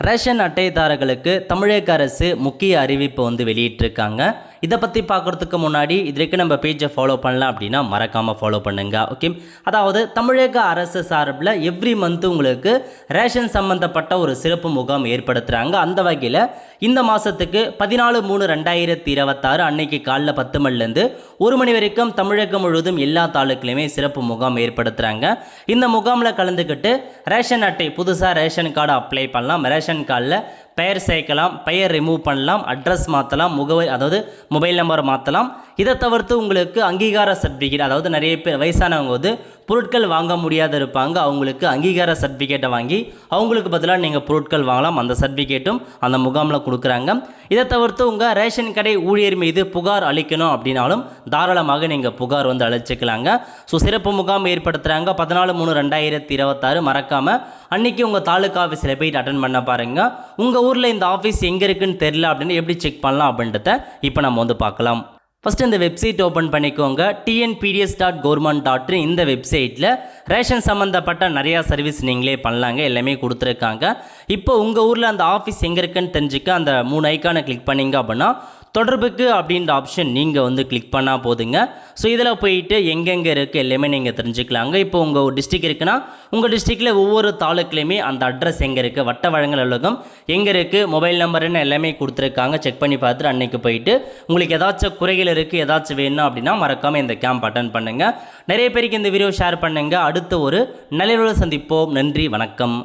Ration அட்டைதாரர்களுக்கு தமிழக அரசு முக்கிய அறிவிப்பு வெளியிட்டிருக்காங்க. இதை பற்றி பார்க்குறதுக்கு முன்னாடி இதுக்கு நம்ம பேஜை ஃபாலோ பண்ணலாம் அப்படின்னா மறக்காமல் ஃபாலோ பண்ணுங்க. ஓகே, அதாவது தமிழக அரசு சார்பில் எவ்ரி மந்த் உங்களுக்கு ரேஷன் சம்மந்தப்பட்ட ஒரு சிறப்பு முகாம் ஏற்படுத்துகிறாங்க. அந்த வகையில் இந்த மாதத்துக்கு 14/3/2026 அன்னைக்கு காலைல 10 மணிலேருந்து 1 மணி வரைக்கும் தமிழகம் முழுவதும் எல்லா தாலுக்குலையுமே சிறப்பு முகாம் ஏற்படுத்துகிறாங்க. இந்த முகாமில் கலந்துக்கிட்டு ரேஷன் அட்டை புதுசாக ரேஷன் கார்டு அப்ளை பண்ணலாம், ரேஷன் கார்டில் பெயர் சேர்க்கலாம், பெயர் ரிமூவ் பண்ணலாம், அட்ரஸ் மாற்றலாம், முகவரி அதாவது மொபைல் நம்பர் மாற்றலாம். இதை தவிர்த்து உங்களுக்கு அங்கீகார சர்டிஃபிகேட், அதாவது நிறைய பேர் வயசானவங்க பொருட்கள் வாங்க முடியாத இருப்பாங்க, அவங்களுக்கு அங்கீகார சர்டிஃபிகேட்டை வாங்கி அவங்களுக்கு பதிலாக நீங்கள் பொருட்கள் வாங்கலாம். அந்த சர்டிஃபிகேட்டும் அந்த முகாமில் கொடுக்குறாங்க. இதை தவிர்த்து உங்கள் ரேஷன் கடை ஊழியர் மீது புகார் அளிக்கணும் அப்படின்னாலும் தாராளமாக நீங்கள் புகார் அளிச்சுக்கலாங்க. ஸோ சிறப்பு முகாம் ஏற்படுத்துகிறாங்க 14/3/2026. மறக்காமல் அன்றைக்கி உங்கள் தாலுக்கா ஆஃபீஸில் போயிட்டு அட்டன் பண்ண பாருங்கள். உங்கள் ஊரில் இந்த ஆஃபீஸ் எங்கே இருக்குன்னு தெரியல அப்படின்னு எப்படி செக் பண்ணலாம் அப்படின்றத இப்போ நம்ம பார்க்கலாம். ஃபஸ்ட்டு இந்த வெப்சைட் ஓப்பன் பண்ணிக்கோங்க. tnpds.government.in. இந்த வெப்சைட்டில் ரேஷன் சம்மந்தப்பட்ட நிறையா சர்வீஸ் நீங்களே பண்ணலாங்க, எல்லாமே கொடுத்துருக்காங்க. இப்போ உங்கள் ஊரில் அந்த ஆஃபீஸ் எங்கே இருக்குன்னு தெரிஞ்சுக்க அந்த 3 ஐக்கானை கிளிக் பண்ணிங்க அப்படின்னா தொடர்புக்கு அப்படின்ற ஆப்ஷன் நீங்கள் கிளிக் பண்ணால் போதுங்க. ஸோ இதில் போயிட்டு எங்கெங்கே இருக்குது எல்லாமே நீங்கள் தெரிஞ்சுக்கலாங்க. இப்போ உங்கள் ஒரு டிஸ்ட்ரிக் இருக்குன்னா உங்கள் டிஸ்ட்ரிக்டில் ஒவ்வொரு தாலுக்குலையுமே அந்த அட்ரஸ் எங்கே இருக்குது, வட்ட வழங்கல் அலுவலகம் எங்கே இருக்குது, மொபைல் நம்பருன்னு எல்லாமே கொடுத்துருக்காங்க. செக் பண்ணி பார்த்துட்டு அன்றைக்கு போயிட்டு உங்களுக்கு ஏதாச்சும் குறைகள் இருக்குது, ஏதாச்சும் வேணும் அப்படின்னா மறக்காமல் இந்த கேம்ப் அட்டன் பண்ணுங்கள். நிறைய பேருக்கு இந்த வீடியோ ஷேர் பண்ணுங்கள். அடுத்த ஒரு நல்ல சந்திப்போம். நன்றி, வணக்கம்.